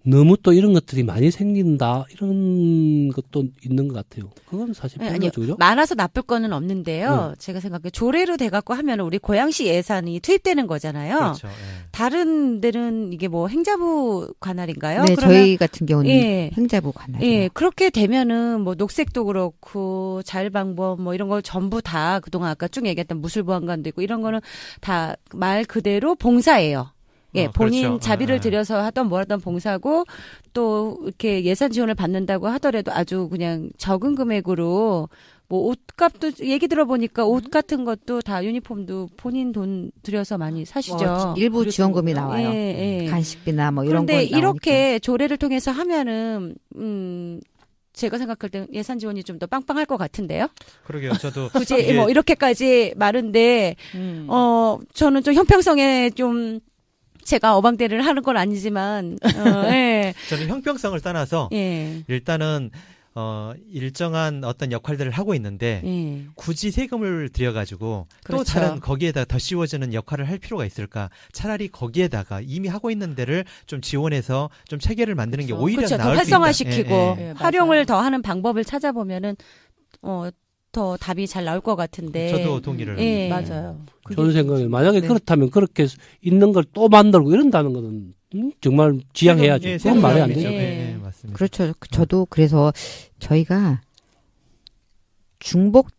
너무 또 이런 것들이 많이 생긴다 이런 것도 있는 것 같아요. 그건 사실 별로죠. 많아서 나쁠 거는 없는데요. 제가 생각해 조례로 돼갖고 하면 우리 고양시 예산이 투입되는 거잖아요. 그렇죠. 예. 다른 데는 이게 뭐 행자부 관할인가요? 네, 그러면, 저희 같은 경우는 행자부 관할이에요. 예, 그렇게 되면은 뭐 녹색도 그렇고 자율방법 뭐 이런 거 전부 다 그동안 아까 쭉 얘기했던 무술보안관도 있고 이런 거는 다 말 그대로 봉사예요. 예, 본인 그렇죠. 자비를 들여서 하던 뭐 하던 봉사고 또 이렇게 예산 지원을 받는다고 하더라도 아주 그냥 적은 금액으로 뭐 옷값도 얘기 들어보니까 옷 같은 것도 다 유니폼도 본인 돈 들여서 많이 사시죠. 일부 지원금이 나와요. 예, 예. 간식비나 뭐 이런 거. 그런데 이렇게 조례를 통해서 하면은 제가 생각할 때 예산 지원이 좀 더 빵빵할 것 같은데요. 그러게요. 저도 굳이 뭐 이렇게까지 많은데 저는 좀 형평성에 좀 제가 어방대를 하는 건 아니지만, 예. 저는 형평성을 떠나서 예. 일단은 일정한 어떤 역할들을 하고 있는데 예. 굳이 세금을 들여가지고 그렇죠. 또 다른 거기에다 더 씌워지는 역할을 할 필요가 있을까? 차라리 거기에다가 이미 하고 있는 데를 좀 지원해서 좀 체계를 만드는 게 오히려 그렇죠. 더 나을 수 있다. 활성화시키고 예, 예. 활용을 더 하는 방법을 찾아보면은 더 답이 잘 나올 것 같은데. 저도 동의를 예. 합니다. 맞아요. 저는 생각에 만약에 네. 그렇다면 그렇게 있는 걸 또 만들고 이런다는 거는 정말 지양해야죠. 예, 그건 말이 안 세금이 되죠. 아니죠. 예. 예, 예, 맞습니다. 그렇죠. 저도 그래서 저희가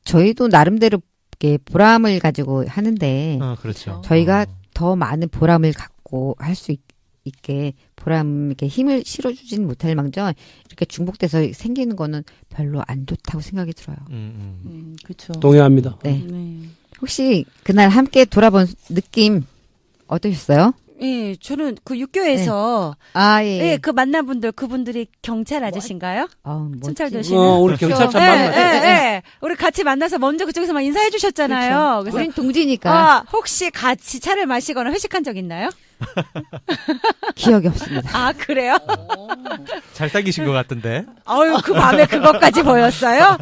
저희도 나름대로 이렇게 보람을 가지고 하는데 그렇죠. 저희가 더 많은 보람을 갖고 할 수 있게 이렇게 힘을 실어주지는 못할 망정 이렇게 중복돼서 생기는 거는 별로 안 좋다고 생각이 들어요. 그렇죠. 동의합니다. 네. 네. 혹시 그날 함께 돌아본 느낌 어떠셨어요? 예, 저는 그 육교에서 예. 그 만난 분들 그분들이 경찰 아저씨인가요? 춘철 도시는. 우리 경찰차 예, 만났죠. 예. 우리 같이 만나서 먼저 그쪽에서 막 인사해 주셨잖아요. 그래서 우린 동지니까 혹시 같이 차를 마시거나 회식한 적 있나요? 기억이 없습니다. 아, 그래요? 잘 사귀신 것 같던데. 아유, 그 밤에 그것까지 보였어요?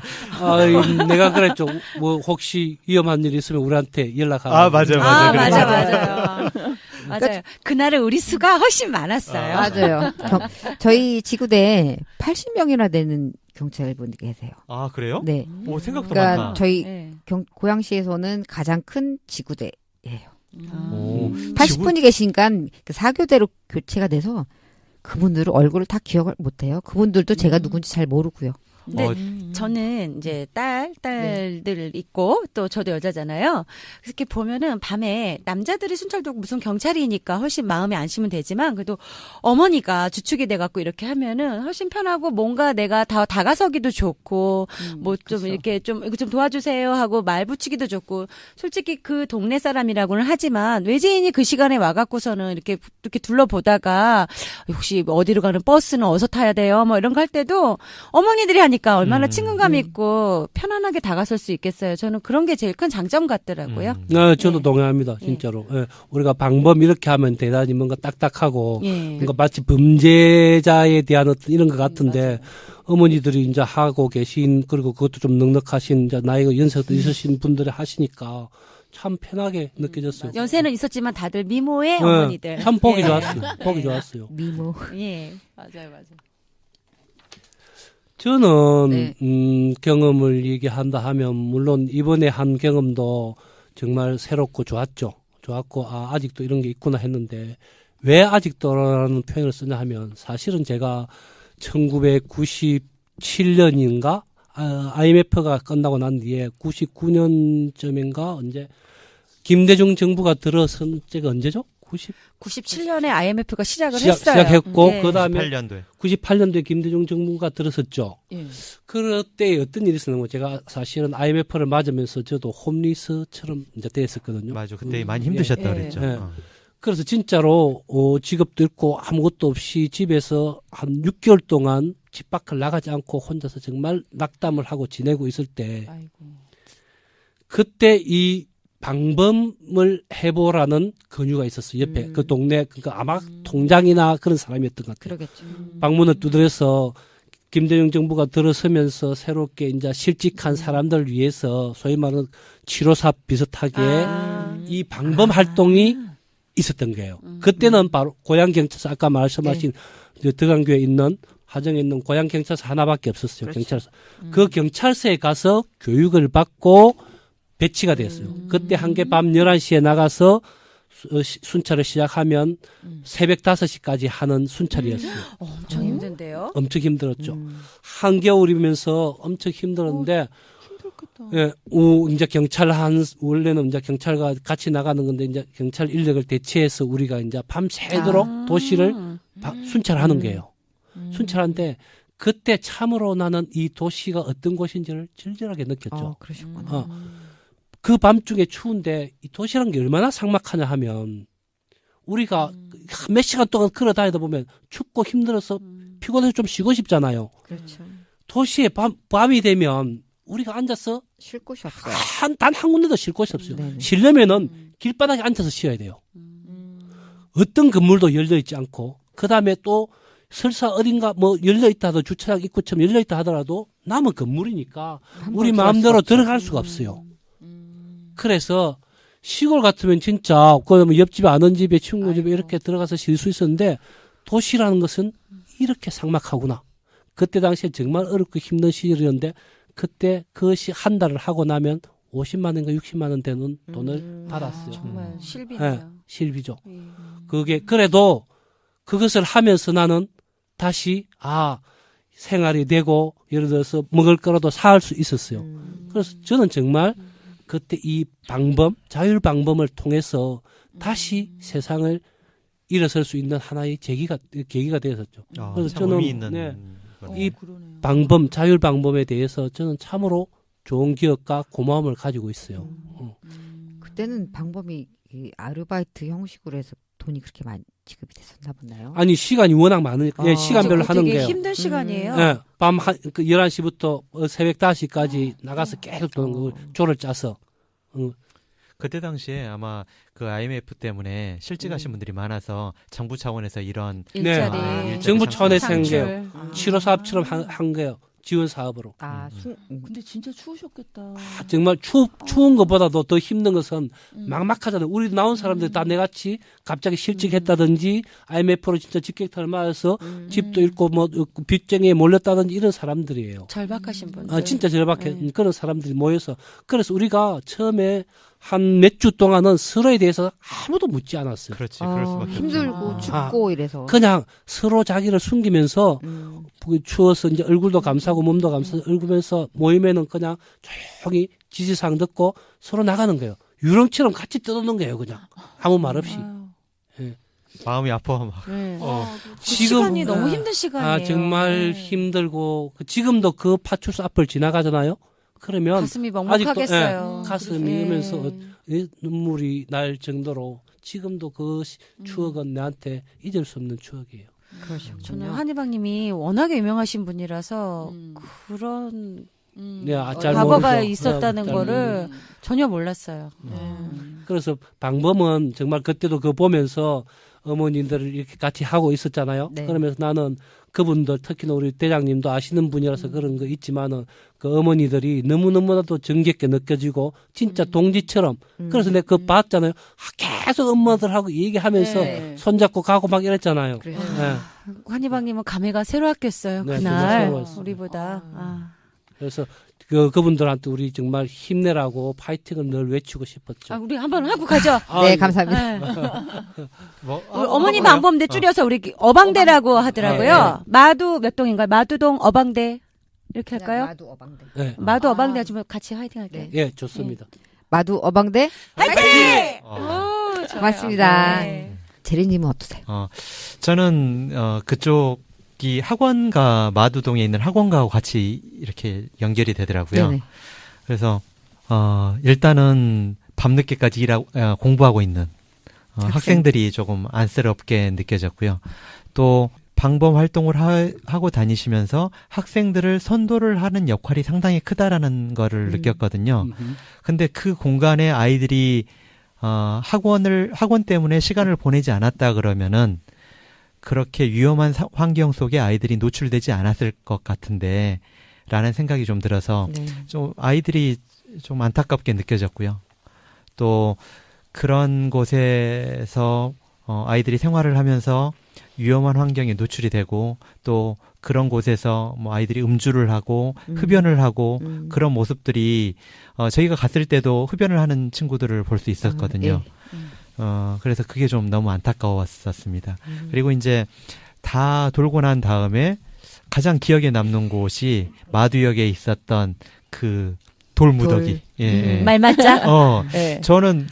내가 그랬죠. 뭐 혹시 위험한 일 있으면 우리한테 연락하고. 맞아요. 맞아요. 맞아요. 그날은 우리 수가 훨씬 많았어요. 맞아요. 저희 지구대에 80명이나 되는 경찰분이 계세요. 아, 그래요? 네. 오, 생각도 그러니까 많다. 저희 네. 고양시에서는 가장 큰 지구대예요. 오, 80분이 계시니까 그 4교대로 교체가 돼서 그분들은 얼굴을 다 기억을 못해요. 그분들도 제가 누군지 잘 모르고요. 근데 저는 이제 딸들 있고 또 저도 여자잖아요. 그래서 이렇게 보면은 밤에 남자들이 순찰도 무슨 경찰이니까 훨씬 마음에 안심은 되지만 그래도 어머니가 주축이 돼갖고 이렇게 하면은 훨씬 편하고 뭔가 내가 다가서기도 좋고 뭐 좀 이렇게 좀 이거 좀 도와주세요 하고 말 붙이기도 좋고 솔직히 그 동네 사람이라고는 하지만 외지인이 그 시간에 와갖고서는 이렇게 둘러보다가 혹시 어디로 가는 버스는 어디서 타야 돼요 뭐 이런 거 할 때도 어머니들이 하니까 얼마나 친근감 있고 편안하게 다가설 수 있겠어요. 저는 그런 게 제일 큰 장점 같더라고요. 네, 저도 동의합니다. 진짜로. 예, 우리가 방법 이렇게 하면 대단히 뭔가 딱딱하고 뭔가 마치 범죄자에 대한 어떤 이런 것 같은데 어머니들이 이제 하고 계신 그리고 그것도 좀 넉넉하신 이제 나이가 연세도 있으신 분들이 하시니까 참 편하게 느껴졌어요. 연세는 있었지만 다들 미모의 어머니들. 참 보기 좋았어요. 보기 좋았어요. 미모. 예, 맞아요. 저는 경험을 얘기한다 하면 물론 이번에 한 경험도 정말 새롭고 좋았죠. 좋았고 아직도 이런 게 있구나 했는데 왜 아직도라는 표현을 쓰냐 하면 사실은 제가 1997년인가 IMF가 끝나고 난 뒤에 99년쯤인가 언제 김대중 정부가 들어선 때가 언제죠? 97년에 IMF가 시작을 했어요. 시작했고 네. 그다음에 98년도에 98년도에 김대중 정부가 들어섰죠. 예. 그때 어떤 일이 있었냐면 제가 사실은 IMF를 맞으면서 저도 홈리스처럼 이제 됐었거든요. 맞아. 그때 많이 힘드셨다 예. 그랬죠. 예. 그래서 진짜로 직업도 잃고 아무것도 없이 집에서 한 6개월 동안 집 밖을 나가지 않고 혼자서 정말 낙담을 하고 지내고 있을 때 아이고. 그때 이 방범을 해보라는 권유가 있었어요. 옆에 그 동네 그러니까 아마 통장이나 그런 사람이었던 것 같아요. 그러겠죠. 방문을 두드려서 김대중 정부가 들어서면서 새롭게 이제 실직한 사람들을 위해서 소위 말하는 치료사 비슷하게 이 방범 활동이 있었던 거예요. 그때는 바로 고양경찰서 아까 말씀하신 저 덕안교에 있는 하정에 있는 고양경찰서 하나밖에 없었어요. 그렇죠. 경찰서. 그 경찰서에 가서 교육을 받고 배치가 됐어요. 그때 한개 밤 11시에 나가서 순찰을 시작하면 새벽 5시까지 하는 순찰이었어요. 엄청 힘든데요. 엄청 힘들었죠. 한겨울이면서 엄청 힘들었는데 힘들겠다. 예, 이제 원래는 이제 경찰과 같이 나가는 건데, 이제 경찰 인력을 대체해서 우리가 이제 밤새도록 도시를 순찰하는 거예요. 순찰하는데, 그때 참으로 나는 이 도시가 어떤 곳인지를 절절하게 느꼈죠. 그러셨구나. 그 밤중에 추운데, 이 도시라는 게 얼마나 삭막하냐 하면, 우리가 몇 시간 동안 걸어 다니다 보면 춥고 힘들어서 피곤해서 좀 쉬고 싶잖아요. 그렇죠. 도시에 밤이 되면, 우리가 앉아서 쉴 곳이 없어요. 단 한 군데도 쉴 곳이 없어요. 네네. 쉬려면은 길바닥에 앉아서 쉬어야 돼요. 어떤 건물도 열려 있지 않고, 그 다음에 또 설사 어딘가 뭐 열려 있다 하도 주차장 입구처럼 열려 있다 하더라도 남은 건물이니까 우리 마음대로 들어갈 수가 없어요. 그래서 시골 같으면 진짜 그러면 옆집에 아는 집에 친구 집에 이렇게 들어가서 쉴 수 있었는데 도시라는 것은 이렇게 삭막하구나. 그때 당시에 정말 어렵고 힘든 시절이었는데 그때 그것이 한 달을 하고 나면 50만 원인가 60만 원 되는 돈을 받았어요. 정말 예, 실비네요. 실비죠. 그게 그래도 그것을 하면서 나는 다시 생활이 되고 예를 들어서 먹을 거라도 살 수 있었어요. 그래서 저는 정말 그때 이 자율 방범을 통해서 다시 세상을 일어설 수 있는 하나의 계기가 되었었죠. 그래서 참 저는 의미 있는 이 그러네요. 자율 방범에 대해서 저는 참으로 좋은 기억과 고마움을 가지고 있어요. 그때는 방범이 이 아르바이트 형식으로 해서 돈이 그렇게 많이 지급이 됐었나 보나요? 아니 시간이 워낙 많으니까 시간별로 하는 되게 게요. 힘든 시간이에요. 예, 밤 11시부터 새벽 5시까지 나가서 계속 도는 거 조를 짜서. 그때 당시에 아마 그 IMF 때문에 실직하신 분들이 많아서 정부 차원에서 이런 일자리. 일자리 정부 창출. 차원에서 한 창출. 게요. 치료 사업처럼 한 거예요. 지원 사업으로. 근데 진짜 추우셨겠다. 정말 추운 것보다도 더 힘든 것은 막막하잖아요. 우리 나온 사람들 다 내같이 갑자기 실직했다든지 IMF로 진짜 직격탄을 맞아서 집도 잃고 뭐 빚쟁이에 몰렸다든지 이런 사람들이에요. 절박하신 분들. 진짜 절박해. 그런 사람들이 모여서. 그래서 우리가 처음에 한 몇 주 동안은 서로에 대해서 아무도 묻지 않았어요. 그렇지, 그럴 수밖에 힘들고 없죠. 춥고 이래서 그냥 서로 자기를 숨기면서 추워서 이제 얼굴도 감싸고 몸도 감싸고 얼굴면서 모이면은 그냥 조용히 지시사항 듣고 서로 나가는 거예요. 유령처럼 같이 떠도는 거예요. 그냥 아무 말 없이. 마음이 아파 막. 네. 그 지금, 시간이 너무 힘든 시간이에요. 정말 힘들고 지금도 그 파출소 앞을 지나가잖아요. 그러면 가슴이 먹먹하겠어요. 가슴이 네. 이러면서 눈물이 날 정도로 지금도 그 추억은 나한테 잊을 수 없는 추억이에요. 그러셨군요. 저는 한희박님이 워낙에 유명하신 분이라서 그런 네, 잘 과거가 모르죠. 있었다는 잘 거를 전혀 몰랐어요. 그래서 방범은 정말 그때도 그거 보면서 어머니들을 이렇게 같이 하고 있었잖아요. 네. 그러면서 나는 그분들 특히나 우리 대장님도 아시는 분이라서 그런 거 있지만은 그 어머니들이 너무너무나도 정겹게 느껴지고 진짜 동지처럼 그래서 내가 그거 봤잖아요. 계속 엄마들하고 얘기하면서 네. 손잡고 가고 막 이랬잖아요. 그래요. 네. 한희박님은 감회가 새로웠겠어요. 네, 정말 그날 새로웠어요. 우리보다. 그래서 그분들한테 우리 정말 힘내라고 파이팅을 늘 외치고 싶었죠. 우리 한번 하고 가죠. 네, 감사합니다. 네. 뭐, 우리 어머니 방범대 줄여서 우리 어방대라고 하더라고요. 네. 마두 몇 동인가요? 마두동 어방대. 이렇게 할까요? 마두 어방대. 네. 마두 어방대 좀 같이 화이팅 할게요. 네. 예, 좋습니다. 마두 어방대. 화이팅! 어. 고맙습니다. 네. 제리님은 어떠세요? 저는 그쪽이 학원가 마두동에 있는 학원가하고 같이 이렇게 연결이 되더라고요. 네네. 그래서 일단은 밤늦게까지 공부하고 있는 학생들이 조금 안쓰럽게 느껴졌고요. 또 방범 활동을 하고 다니시면서 학생들을 선도를 하는 역할이 상당히 크다라는 거를 느꼈거든요. 근데 그 공간에 아이들이 학원 때문에 시간을 보내지 않았다 그러면은 그렇게 위험한 환경 속에 아이들이 노출되지 않았을 것 같은데 라는 생각이 좀 들어서 네. 좀 아이들이 좀 안타깝게 느껴졌고요. 또 그런 곳에서 아이들이 생활을 하면서 위험한 환경에 노출이 되고 또 그런 곳에서 뭐 아이들이 음주를 하고 흡연을 하고 그런 모습들이 저희가 갔을 때도 흡연을 하는 친구들을 볼 수 있었거든요. 그래서 그게 좀 너무 안타까웠었습니다. 그리고 이제 다 돌고 난 다음에 가장 기억에 남는 곳이 마두역에 있었던 그 돌무더기. 예. 말 맞자? 네. 저는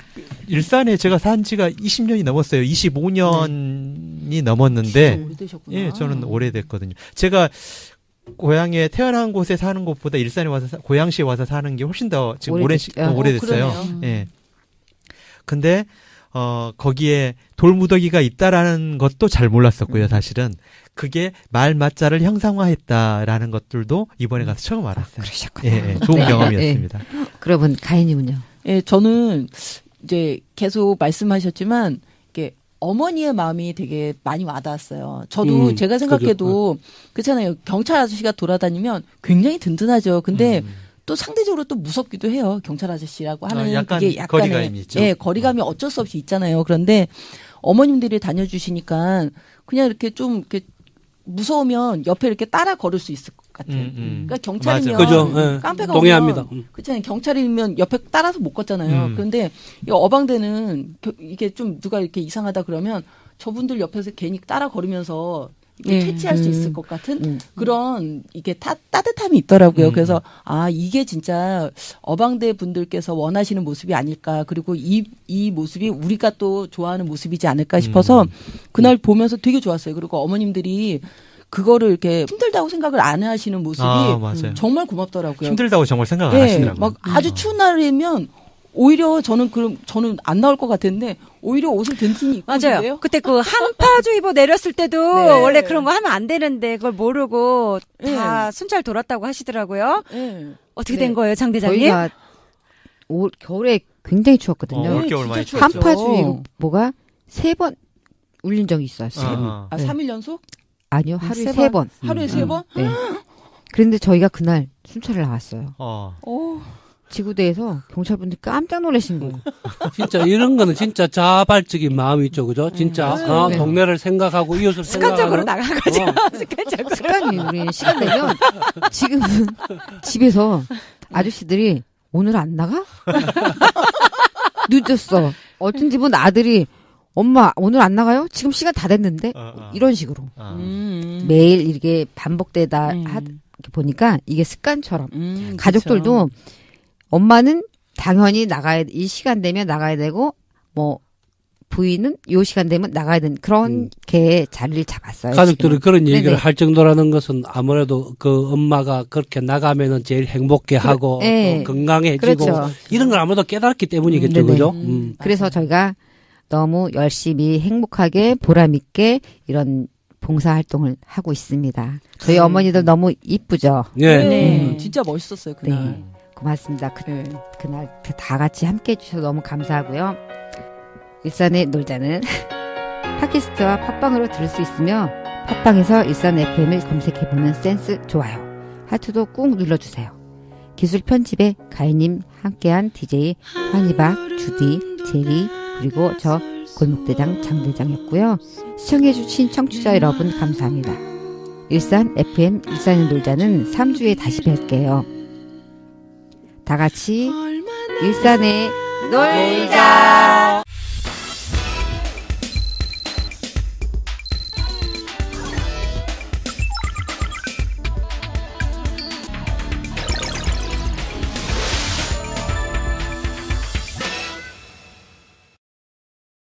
일산에 제가 산 지가 20년이 넘었어요. 25년이 넘었는데 오래되셨구나. 예, 저는 오래됐거든요. 제가 고향에 태어난 곳에 사는 곳보다 일산에 와서 고양시에 와서 사는 게 훨씬 더 지금 오래됐어요. 그러네요. 예. 근데 거기에 돌무더기가 있다라는 것도 잘 몰랐었고요, 사실은. 그게 말맞자를 형상화했다라는 것들도 이번에 가서 처음 알았어요. 그러셨군요. 예, 좋은 경험이었습니다. 그러면 가인님은요? 예, 저는 이제 계속 말씀하셨지만 이게 어머니의 마음이 되게 많이 와닿았어요. 저도 제가 생각해도 그렇잖아요. 경찰 아저씨가 돌아다니면 굉장히 든든하죠. 근데 또 상대적으로 또 무섭기도 해요. 경찰 아저씨라고 하는 약간 그게 약간의 거리감이 있죠. 예, 거리감이 어쩔 수 없이 있잖아요. 그런데 어머님들이 다녀주시니까 그냥 이렇게 좀 이렇게 무서우면 옆에 이렇게 따라 걸을 수 있을 것 같아요. 그러니까 경찰이면 그죠. 예. 깡패가 동의합니다. 오면 그렇잖아요. 경찰이면 옆에 따라서 못 걷잖아요. 그런데 이 어방대는 이게 좀 누가 이렇게 이상하다 그러면 저분들 옆에서 괜히 따라 걸으면서 이렇게 캐치할 수 있을 것 같은 그런 이게 따뜻함이 있더라고요. 그래서 이게 진짜 어방대 분들께서 원하시는 모습이 아닐까. 그리고 이 모습이 우리가 또 좋아하는 모습이지 않을까 싶어서 그날 보면서 되게 좋았어요. 그리고 어머님들이 그거를 이렇게 힘들다고 생각을 안 하시는 모습이 맞아요. 정말 고맙더라고요. 힘들다고 정말 생각 안 네, 하시더라고요. 막 아주 추운 날이면 오히려 저는 안 나올 것 같았는데 오히려 옷을 든든히 입고 맞아요. 오는데요. 그때 그 한파주의보 내렸을 때도 네. 원래 그런 거 하면 안 되는데 그걸 모르고 다 순찰 돌았다고 하시더라고요. 네. 어떻게 네. 된 거예요, 장 대장님? 저희가 겨울에 굉장히 추웠거든요. 올겨울 많이 진짜 추웠죠. 한파주의보가 3번 울린 적이 있어요. 아. 3일 연속? 아니요, 하루에 세 3번. 하루에 3번? 네. 그런데 저희가 그날 순찰을 나왔어요. 오. 지구대에서 경찰분들이 깜짝 놀라신 거예요. 진짜 이런 거는 진짜 자발적인 마음이 있죠, 그죠? 진짜 네. 동네를 생각하고 이웃을 습관적으로 생각하는. 나간 거죠. 습관적으로. 습관이 우리 시간 되면 지금은 집에서 아저씨들이 오늘 안 나가? 늦었어. 어떤 집은 아들이 엄마 오늘 안 나가요? 지금 시간 다 됐는데 이런 식으로 매일 이렇게 반복되다 이렇게 보니까 이게 습관처럼 가족들도 엄마는 당연히 이 시간 되면 나가야 되고 뭐 부인은 요 시간 되면 나가야 되는 그런 게 자리를 잡았어요. 가족들이 지금은. 그런 얘기를 네네. 할 정도라는 것은 아무래도 그 엄마가 그렇게 나가면은 제일 행복해 하고 네. 또 건강해지고 그렇죠. 이런 걸 아무래도 깨닫기 때문이겠죠, 네네. 그죠? 그래서 저희가 너무 열심히 행복하게 보람있게 이런 봉사활동을 하고 있습니다. 저희 어머니들 너무 이쁘죠? 예. 네. 진짜 멋있었어요 그날. 고맙습니다. 네. 그날 다 같이 함께 해주셔서 너무 감사하고요. 일산의 놀자는 팟캐스트와 팟빵으로 들을 수 있으며 팟빵에서 일산 FM을 검색해보는 센스 좋아요. 하트도 꾹 눌러주세요. 기술 편집에 가인님 함께한 DJ 환희박, 주디, 제리 그리고 저 골목대장 장대장이었고요. 시청해주신 청취자 여러분 감사합니다. 일산 FM 일산의 놀자는 3주에 다시 뵐게요. 다 같이 일산에 놀자.